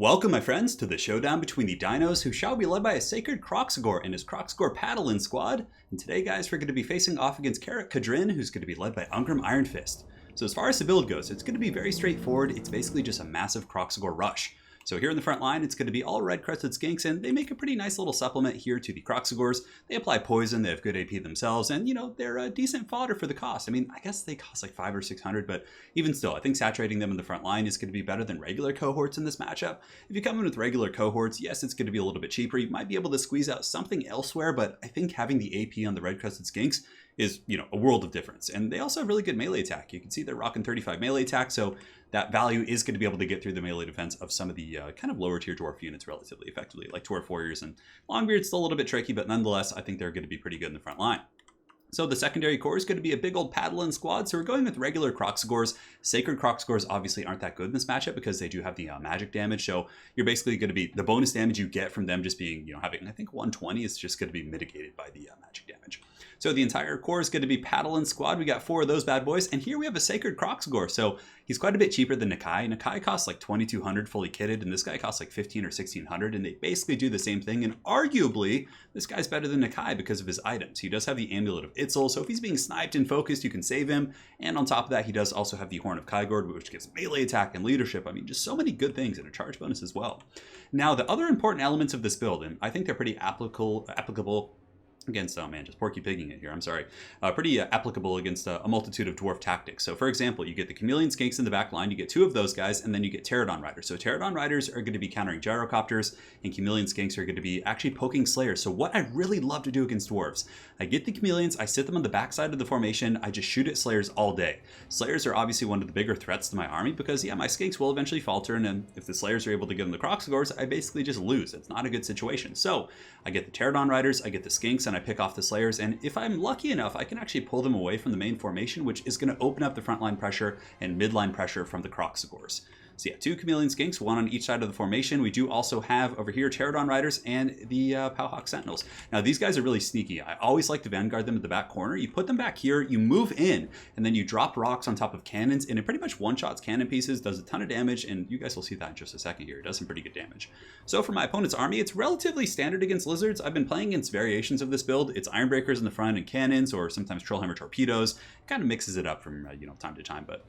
Welcome, my friends, to the showdown between the dinos who shall be led by a Sacred Kroxigor and his Kroxigor Paladin squad. And today, guys, we're going to be facing off against Karak Kadrin, who's going to be led by Ungrim Iron Fist. So as far as the build goes, it's going to be very straightforward. It's basically just a massive Kroxigor rush. So here in the front line, it's going to be all red-crested skinks, and they make a pretty nice little supplement here to the Kroxigors. They apply poison, they have good AP themselves, and, you know, they're a decent fodder for the cost. I mean, I guess they cost like 500 or 600, but even still, I think saturating them in the front line is going to be better than regular cohorts in this matchup. If you come in with regular cohorts, yes, it's going to be a little bit cheaper. You might be able to squeeze out something elsewhere, but I think having the AP on the red-crested skinks is, you know, a world of difference. And they also have really good melee attack. You can see they're rocking 35 melee attack, so that value is going to be able to get through the melee defense of some of the kind of lower tier dwarf units relatively effectively, like dwarf warriors, and Longbeard's still a little bit tricky, but nonetheless, I think they're going to be pretty good in the front line. So the secondary core is going to be a big old Paladin squad, so we're going with regular Kroxigors. Sacred Kroxigors obviously aren't that good in this matchup because they do have the magic damage, so you're basically going to be, the bonus damage you get from them just being, you know, having, I think 120 is just going to be mitigated by the magic damage. So the entire core is going to be Paladin squad. We got 4 of those bad boys, and here we have a Sacred Kroxigor, so he's quite a bit cheaper than Nakai. Nakai costs like 2,200 fully kitted, and this guy costs like 1,500 or 1,600, and they basically do the same thing, and arguably, this guy's better than Nakai because of his items. He does have the Amulet of Itzel, so if he's being sniped and focused, you can save him, and on top of that, he does also have the Horn of Kygord, which gives melee attack and leadership. I mean, just so many good things, and a charge bonus as well. Now, the other important elements of this build, and I think they're pretty applicable against, oh man, just porky pigging it here, I'm sorry. Pretty applicable against a multitude of dwarf tactics. So for example, you get the Chameleon Skinks in the back line, you get 2 of those guys, and then you get Pterodon Riders. So Pterodon Riders are going to be countering Gyrocopters, and Chameleon Skinks are going to be actually poking Slayers. So what I really love to do against dwarves, I get the Chameleons, I sit them on the backside of the formation, I just shoot at Slayers all day. Slayers are obviously one of the bigger threats to my army because, yeah, my Skinks will eventually falter, and then if the Slayers are able to get on the Kroxigors, I basically just lose. It's not a good situation. So I get the Pterodon Riders, I get the Skinks, and I pick off the Slayers. And if I'm lucky enough, I can actually pull them away from the main formation, which is going to open up the frontline pressure and midline pressure from the Kroxigors. So yeah, 2 Chameleon Skinks, 1 on each side of the formation. We do also have over here Pterodon Riders and the Powhawk Sentinels. Now these guys are really sneaky. I always like to vanguard them at the back corner. You put them back here, you move in, and then you drop rocks on top of cannons, and it pretty much one-shots cannon pieces, does a ton of damage, and you guys will see that in just a second here. It does some pretty good damage. So for my opponent's army, it's relatively standard against lizards. I've been playing against variations of this build. It's Ironbreakers in the front and cannons, or sometimes Trollhammer torpedoes. It kind of mixes it up from you know, time to time, but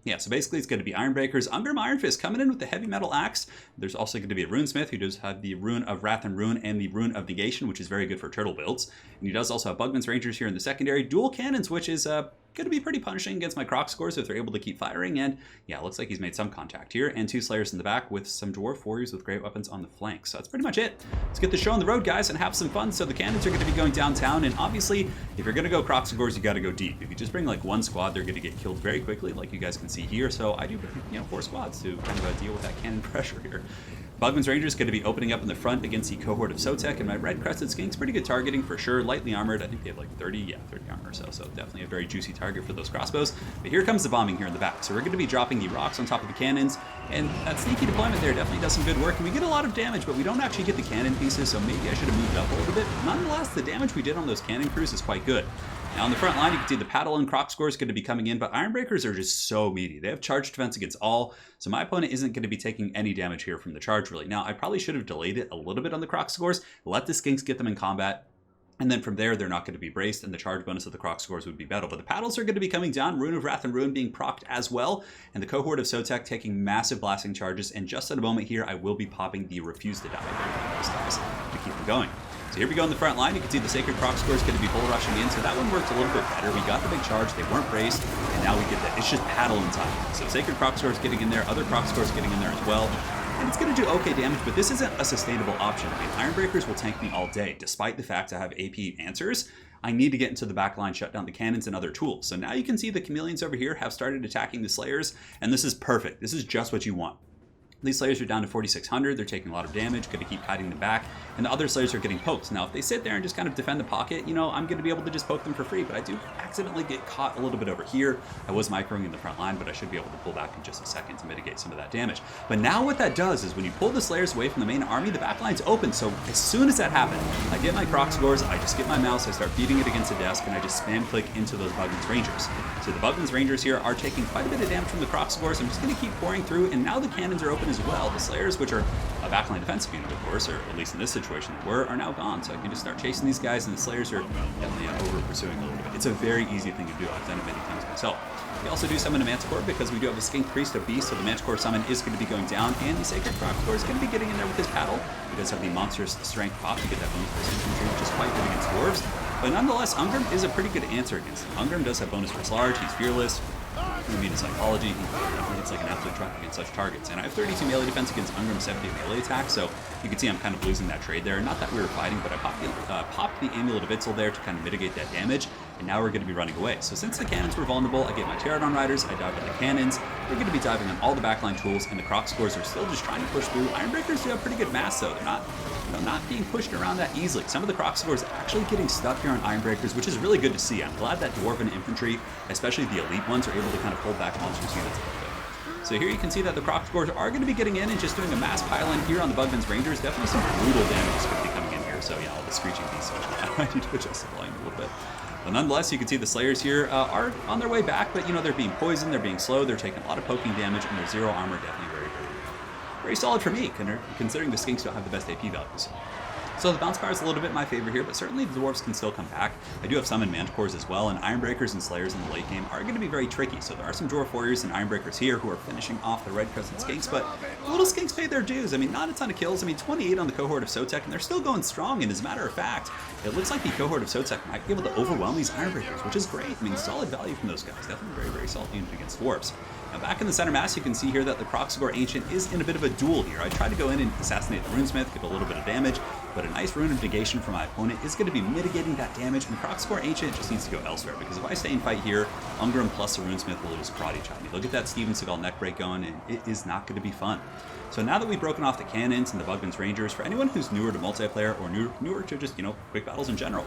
yeah, so basically it's going to be Ironbreakers, Ungrim Iron Fist coming in with the Heavy Metal Axe. There's also going to be a Runesmith who does have the Rune of Wrath and Rune and the Rune of Negation, which is very good for turtle builds. And he does also have Bugman's Rangers here in the secondary. Dual Cannons, which is going to be pretty punishing against my Kroxigors if they're able to keep firing. And yeah, it looks like he's made some contact here. And 2 Slayers in the back with some Dwarf Warriors with great weapons on the flanks. So that's pretty much it. Let's get the show on the road, guys, and have some fun. So the cannons are going to be going downtown. And obviously, if you're going to go Kroxigors, you got to go deep. If you just bring like 1 squad, they're going to get killed very quickly, like you guys can see here. So I do, you know, 4 squads to kind of deal with that cannon pressure here. Bugman's Rangers going to be opening up in the front against the cohort of Sotek, and my red crested skinks, pretty good targeting for sure. Lightly armored, I think they have like 30 armor or so, so definitely a very juicy target for those crossbows. But here comes the bombing here in the back. So we're going to be dropping the rocks on top of the cannons, and that sneaky deployment there definitely does some good work. And we get a lot of damage, but we don't actually get the cannon pieces, so maybe I should have moved up a little bit. Nonetheless, the damage we did on those cannon crews is quite good. Now on the front line, you can see the Paladin Kroxigor is going to be coming in, but Ironbreakers are just so meaty. They have charge defense against all, so my opponent isn't going to be taking any damage here from the charge, really. Now, I probably should have delayed it a little bit on the Kroxigors, let the Skinks get them in combat, and then from there, they're not going to be braced, and the charge bonus of the Kroxigors would be better. But the paddles are going to be coming down, Rune of Wrath and Rune being procced as well, and the cohort of Sotek taking massive blasting charges, and just at a moment here, I will be popping the Refuse to Die those guys to keep them going. So here we go in the front line. You can see the Sacred Kroxigor is going to be bull rushing in, so that one worked a little bit better. We got the big charge, they weren't braced, and now we get that. It's just paddle in time. So Sacred Kroxigor is getting in there, other Kroxigors getting in there as well. And it's going to do okay damage, but this isn't a sustainable option. I mean, Ironbreakers will tank me all day, despite the fact I have AP answers. I need to get into the back line, shut down the cannons and other tools. So now you can see the Chameleons over here have started attacking the Slayers, and this is perfect. This is just what you want. These Slayers are down to 4,600, they're taking a lot of damage, going to keep hiding them back, and the other Slayers are getting poked. Now, if they sit there and just kind of defend the pocket, you know, I'm going to be able to just poke them for free, but I do accidentally get caught a little bit over here. I was microing in the front line, but I should be able to pull back in just a second to mitigate some of that damage. But now what that does is when you pull the Slayers away from the main army, the back line's open, so as soon as that happens, I get my Kroxigors, I just get my mouse, I start beating it against the desk, and I just spam click into those Bugman's Rangers. So the Bugman's Rangers here are taking quite a bit of damage from the Kroxigors. I'm just going to keep pouring through, and now the cannons are open as well. The Slayers, which are a backline defensive unit, of course, or at least in this situation they were, are now gone. So I can just start chasing these guys, and the Slayers are definitely over pursuing a little bit. It's a very easy thing to do. I've done it many times myself. We also do summon a Manticore because we do have a Skink Priest of Beast, so the Manticore summon is going to be going down, and the Sacred Crocscore is going to be getting in there with his paddle. He does have the monstrous strength pop to get that bonus versus infantry, which is quite good against dwarves. But nonetheless, Ungrim is a pretty good answer against him. Ungrim does have bonus versus large, he's fearless. I mean, in psychology, it's like an absolute truck against such targets. And I have 32 melee defense against Ungrim's 70 melee attack, so you can see I'm kind of losing that trade there. Not that we were fighting, but I popped the Amulet of Itzel there to kind of mitigate that damage, and now we're going to be running away. So since the cannons were vulnerable, I get my Pterodon Riders, I dive on the cannons. We're going to be diving on all the backline tools, and the Crocscores are still just trying to push through. Ironbreakers do have pretty good mass, though. They're not being pushed around that easily. Some of the Crocscores actually getting stuck here on Ironbreakers, which is really good to see. I'm glad that Dwarven infantry, especially the elite ones, are able to kind of pull back monstrous units a little bit. So here you can see that the Crocscores are going to be getting in and just doing a mass pile-in here on the Bugman's Rangers. Definitely some brutal damage is going to be coming in here. So yeah, all the screeching beasts. I need to adjust the volume a little bit. But nonetheless, you can see the Slayers here are on their way back, but you know, they're being poisoned, they're being slow, they're taking a lot of poking damage, and their zero armor definitely very solid for me, considering the Skinks don't have the best AP values. So the bounce power is a little bit my favorite here, but certainly the Dwarves can still come back. I do have summon Manticores as well, and Ironbreakers and Slayers in the late game are going to be very tricky. So there are some Dwarf Warriors and Ironbreakers here who are finishing off the Red Crescent Skinks, but the little Skinks pay their dues. I mean, not a ton of kills. I mean, 28 on the cohort of Sotek, and they're still going strong. And as a matter of fact, it looks like the cohort of Sotek might be able to overwhelm these Ironbreakers, which is great. I mean, solid value from those guys. Definitely very solid unit against Dwarves. Now back in the center mass, you can see here that the Crocscore Ancient is in a bit of a duel here. I tried to go in and assassinate the Runesmith, get a little bit of damage, but a nice Rune of Negation from my opponent is going to be mitigating that damage, and Crocscore Ancient just needs to go elsewhere, because if I stay and fight here, Ungrim plus the Runesmith will just karate chop me. Look at that Steven Seagal neck break going, and it is not going to be fun. So now that we've broken off the cannons and the Bugman's Rangers, for anyone who's newer to multiplayer or newer to just, quick battles in general,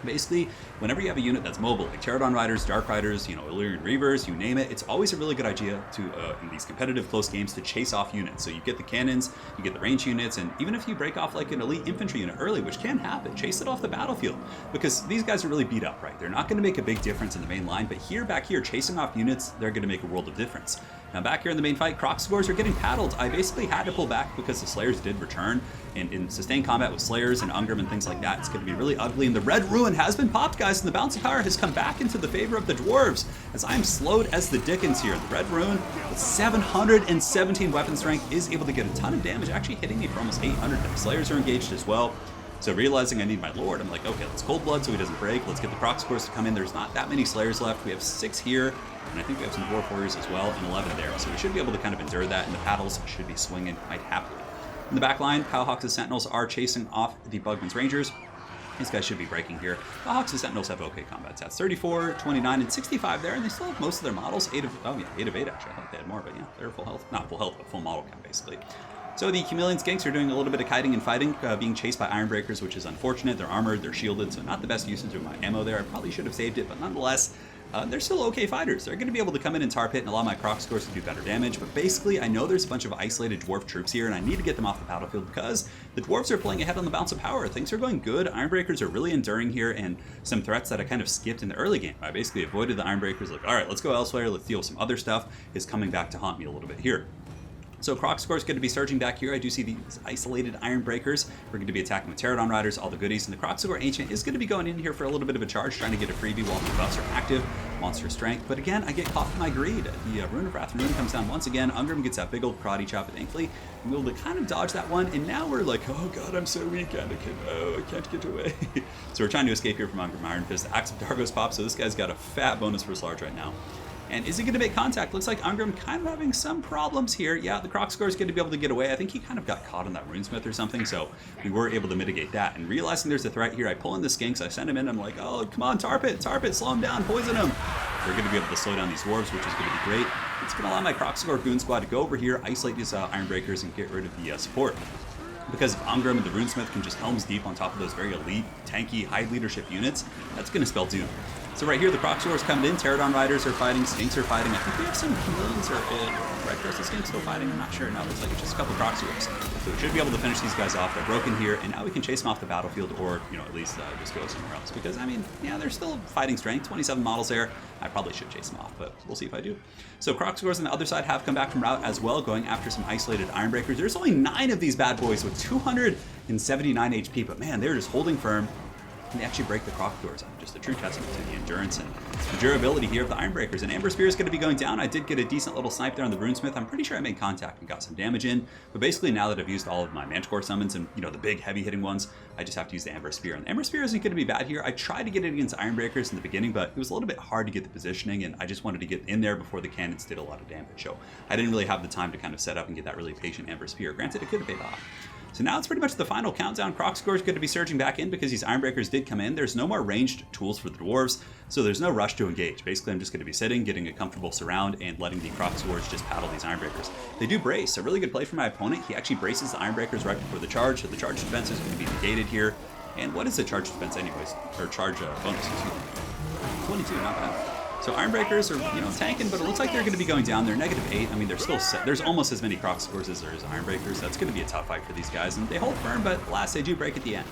basically, whenever you have a unit that's mobile, like Pterodon Riders, Dark Riders, Illyrian Reavers, you name it, it's always a really good idea to, in these competitive close games, to chase off units. So you get the cannons, you get the range units, and even if you break off like an elite infantry unit early, which can happen, chase it off the battlefield, because these guys are really beat up, right? They're not going to make a big difference in the main line, but back here, chasing off units, they're going to make a world of difference. Now back here in the main fight, Crocscores are getting paddled. I basically had to pull back because the Slayers did return, and in sustained combat with Slayers and Ungrim and things like that, it's going to be really ugly. And the Red Ruin has been popped, guys, and the bounce of power has come back into the favor of the Dwarves, as I am slowed as the Dickens here. The Red Ruin, with 717 weapon strength, is able to get a ton of damage, actually hitting me for almost 800. The Slayers are engaged as well. So realizing I need my Lord, I'm like, okay, let's Cold Blood so he doesn't break. Let's get the Crocscores to come in. There's not that many Slayers left. We have 6 here, and I think we have some Dwarf Warriors as well, and 11 there. So we should be able to kind of endure that, and the paddles should be swinging quite happily. In the back line, Cowhawks' Sentinels are chasing off the Bugman's Rangers. These guys should be breaking here. Cowhawks' Sentinels have okay combat stats. 34, 29, and 65 there, and they still have most of their models. 8 of 8 actually. I thought they had more, but yeah, they're full health. Not full health, but full model count, basically. So the Chameleon Skinks are doing a little bit of kiting and fighting, being chased by Ironbreakers, which is unfortunate. They're armored, they're shielded, so not the best usage of my ammo there. I probably should have saved it, but nonetheless, they're still okay fighters. They're going to be able to come in and tar pit and allow my Crocscores to do better damage, but basically I know there's a bunch of isolated Dwarf troops here, and I need to get them off the battlefield because the Dwarves are playing ahead on the bounce of power. Things are going good. Ironbreakers are really enduring here, and some threats that I kind of skipped in the early game. I basically avoided the Ironbreakers, like, alright, let's go elsewhere, let's deal with some other stuff, is coming back to haunt me a little bit here. So Crocscore is going to be surging back here. I do see these isolated Ironbreakers. We're going to be attacking with Pterodon Riders, all the goodies, and the Crocscore Ancient is going to be going in here for a little bit of a charge, trying to get a freebie while the buffs are active. Monster Strength, but again, I get caught in my greed. The Rune of Wrath and Rune comes down once again. Ungrim gets that big old karate chop, but thankfully I'm able to kind of dodge that one, and now we're like, oh god, I'm so weak, I can't get away. So we're trying to escape here from Ungrim Iron Fist. The Axe of Dargos pops, so this guy's got a fat bonus for large right now. And is he going to make contact? Looks like Ungrim kind of having some problems here. Yeah, the Crocscore is going to be able to get away. I think he kind of got caught on that Runesmith or something, so we were able to mitigate that. And realizing there's a threat here, I pull in the Skinks, I send him in, I'm like, oh, come on, tar pit, slow him down, poison him. We're going to be able to slow down these Dwarves, which is going to be great. It's going to allow my Crocscore Goon Squad to go over here, isolate these Ironbreakers, and get rid of the support. Because if Ungrim and the Runesmith can just Helm's Deep on top of those very elite, tanky, high leadership units, that's going to spell doom. So right here, the Crocscore is coming in, Pterodon Riders are fighting, Skinks are fighting. I think we have some Chameleons or Red Crescent Skinks still fighting, I'm not sure. No, it looks like it's just a couple Crocscores. So we should be able to finish these guys off. They're broken here, and now we can chase them off the battlefield, or, you know, at least just go somewhere else. Because, I mean, yeah, they're still fighting strength. 27 models there. I probably should chase them off, but we'll see if I do. So Crocsgores on the other side have come back from route as well, going after some isolated Ironbreakers. There's only 9 of these bad boys with 279 HP, but man, they're just holding firm. And they actually break the Crocsgores. Just a true testament to the endurance and the durability here of the Ironbreakers. And Amber Spear is going to be going down. I did get a decent little snipe there on the Runesmith. I'm pretty sure I made contact and got some damage in. But basically, now that I've used all of my Manticore summons and, you know, the big heavy hitting ones, I just have to use the Amber Spear. And the Amber Spear isn't going to be bad here. I tried to get it against Ironbreakers in the beginning, but it was a little bit hard to get the positioning, and I just wanted to get in there before the cannons did a lot of damage. So I didn't really have the time to kind of set up and get that really patient Amber Spear. Granted, it could have paid off. So now it's pretty much the final countdown. Crocsgore is going to be surging back in because these Ironbreakers did come in. There's no more ranged tools for the Dwarves, so there's no rush to engage. Basically, I'm just going to be sitting, getting a comfortable surround, and letting the Crocsgores just paddle these Ironbreakers. They do brace. A really good play from my opponent. He actually braces the Ironbreakers right before the charge, so the charge defense is going to be negated here. And what is the charge defense anyways? Or charge bonus, excuse me. 22, not bad. So Ironbreakers are, you know, tanking, but it looks like they're going to be going down. They're -8. I mean, they're still set. There's almost as many Crocsgores as there is Ironbreakers. That's going to be a tough fight for these guys, and they hold firm, but last they do break at the end.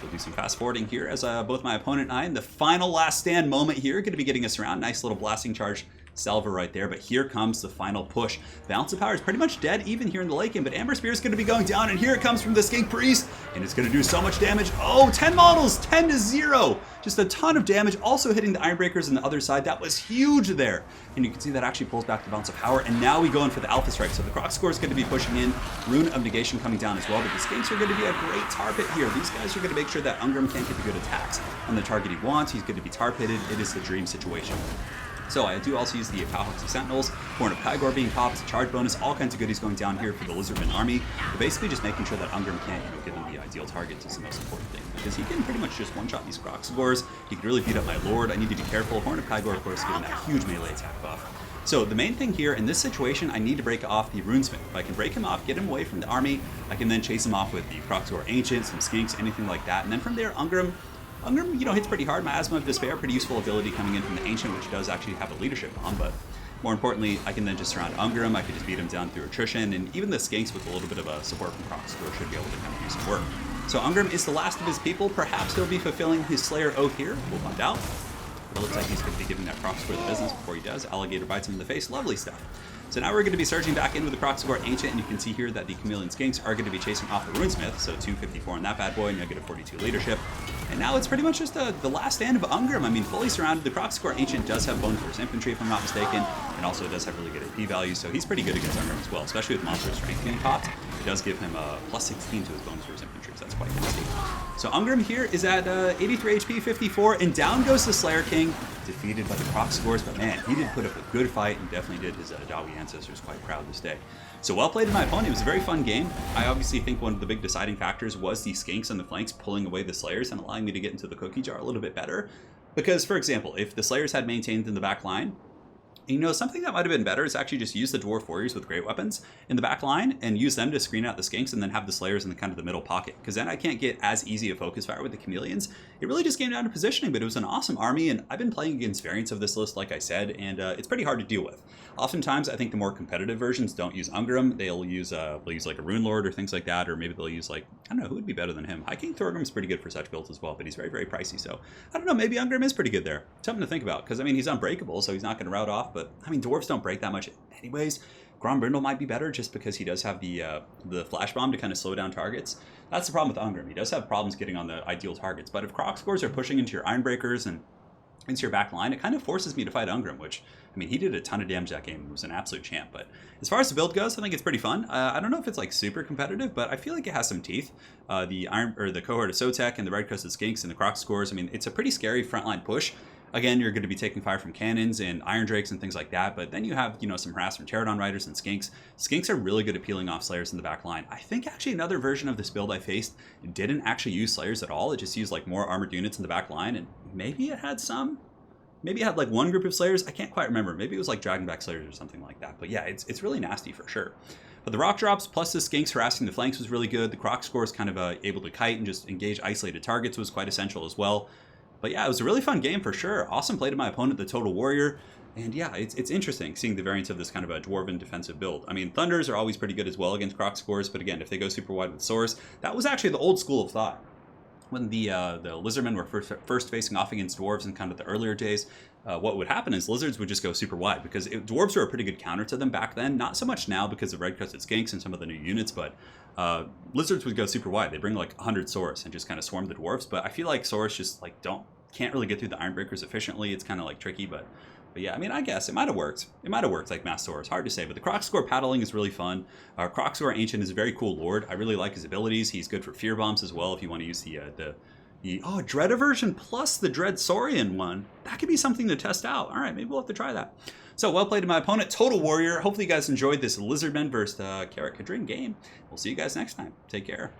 We'll do some fast forwarding here as both my opponent and I, in the final last stand moment here, going to be getting us around. Nice little blasting charge salvo right there, but here comes the final push. Balance of Power is pretty much dead even here in the late game, but Amber Spear is going to be going down, and here it comes from the Skink Priest, and it's going to do so much damage. Oh, 10 models, 10-0. Just a ton of damage, also hitting the Ironbreakers on the other side. That was huge there, and you can see that actually pulls back the Balance of Power, and now we go in for the Alpha Strike. So the Crocsgore is going to be pushing in, Rune of Negation coming down as well, but the Skinks are going to be a great tar pit here. These guys are going to make sure that Ungrim can't get the good attacks on the target he wants. He's going to be tar pitted. It is the dream situation. So I do also use the Powhoxy Sentinels, Horn of Kygor being popped, charge bonus, all kinds of goodies going down here for the Lizardmen army. But basically just making sure that Ungrim can't, you know, give him the ideal targets is the most important thing. Because he can pretty much just one-shot these Crocsgores. He can really beat up my Lord. I need to be careful. Horn of Kygor, of course, giving that huge melee attack buff. So the main thing here in this situation, I need to break off the Runesmith. If I can break him off, get him away from the army, I can then chase him off with the Crocsgore Ancient, some Skinks, anything like that. And then from there, Ungrim, you know, hits pretty hard. Miasma of Despair, pretty useful ability coming in from the Ancient, which does actually have a leadership on, but more importantly, I can then just surround Ungrim. I can just beat him down through attrition, and even the Skinks with a little bit of a support from Crocsgore should be able to kind of do some work. So Ungrim is the last of his people. Perhaps he'll be fulfilling his Slayer Oath here. We'll find out. But it looks like he's going to be giving that Crocsgore the business before he does. Alligator bites him in the face. Lovely stuff. So now we're going to be surging back in with the Crocsgore Ancient, and you can see here that the Chameleon Skinks are going to be chasing off the Runesmith, so 254 on that bad boy, -42 leadership. And now it's pretty much just the last stand of Ungrim. I mean, fully surrounded. The Crocsgore Ancient does have Bone Force Infantry, if I'm not mistaken, and also does have really good AP value, so he's pretty good against Ungrim as well, especially with Monster Strength being popped. It does give him a +16 to his Bone Force Infantry, so that's quite nasty. So Ungrim here is at 83 HP, 54, and down goes the Slayer King, defeated by the Crocsgores, but man, he did put up a good fight and definitely did his Dawi ancestors quite proud this day. So well played to my opponent. It was a very fun game. I obviously think one of the big deciding factors was the Skinks on the flanks pulling away the Slayers and allowing me to get into the cookie jar a little bit better. Because, for example, if the Slayers had maintained in the back line, you know, something that might have been better is actually just use the Dwarf Warriors with great weapons in the back line and use them to screen out the Skinks and then have the Slayers in the kind of the middle pocket. Because then I can't get as easy a focus fire with the Chameleons. It really just came down to positioning, but it was an awesome army, and I've been playing against variants of this list, like I said, and it's pretty hard to deal with. Oftentimes, I think the more competitive versions don't use Ungrim. They'll use like a Rune Lord or things like that, or maybe they'll use like, I don't know, who would be better than him? High King Thorgrim is pretty good for such builds as well, but he's very, very pricey. So I don't know, maybe Ungrim is pretty good there. Something to think about, because I mean, he's unbreakable, so he's not going to route off, but I mean, Dwarves don't break that much anyways. Grombrindle might be better just because he does have the Flash Bomb to kind of slow down targets. That's the problem with Ungrim. He does have problems getting on the ideal targets, but if Crocsgores are pushing into your Ironbreakers and into your back line, it kind of forces me to fight Ungrim, which, I mean, he did a ton of damage that game. He was an absolute champ. But as far as the build goes, I think it's pretty fun. I don't know if it's like super competitive, but I feel like it has some teeth. The cohort of Sotek and the Red Crested Skinks and the Crocsgores, I mean, it's a pretty scary frontline push. Again, you're going to be taking fire from cannons and Iron Drakes and things like that, but then you have, you know, some harass from Pterodon Riders and Skinks. Skinks are really good at peeling off Slayers in the back line. I think actually another version of this build I faced didn't actually use Slayers at all. It just used like more armored units in the back line, and maybe it had some. Maybe it had like one group of Slayers. I can't quite remember. Maybe it was like Dragonback Slayers or something like that. But yeah, it's really nasty for sure. But the rock drops plus the Skinks harassing the flanks was really good. The Crocsgore is kind of able to kite and just engage isolated targets was quite essential as well. But yeah, it was a really fun game for sure. Awesome play to my opponent, the Total Warrior. And yeah, it's interesting seeing the variants of this kind of a dwarven defensive build. I mean, Thunders are always pretty good as well against Kroxigors, but again, if they go super wide with Source, that was actually the old school of thought. When the Lizardmen were first facing off against Dwarves in kind of the earlier days, what would happen is Lizards would just go super wide, because Dwarves were a pretty good counter to them back then. Not so much now because of red-crested skinks and some of the new units, but Lizards would go super wide. They bring like 100 Saurus and just kind of swarm the Dwarves, but I feel like Saurus just like can't really get through the Ironbreakers efficiently. It's kind of like tricky, but yeah, I mean, I guess it might have worked. It might have worked like Mass Saurus. Hard to say, but the Kroxigor paddling is really fun. Kroxigor Ancient is a very cool lord. I really like his abilities. He's good for fear bombs as well if you want to use the Dread Aversion plus the Dread Saurian one. That could be something to test out. All right, maybe we'll have to try that. So, well played to my opponent, Total Warrior. Hopefully you guys enjoyed this Lizardmen versus Carrot Kadrin game. We'll see you guys next time. Take care.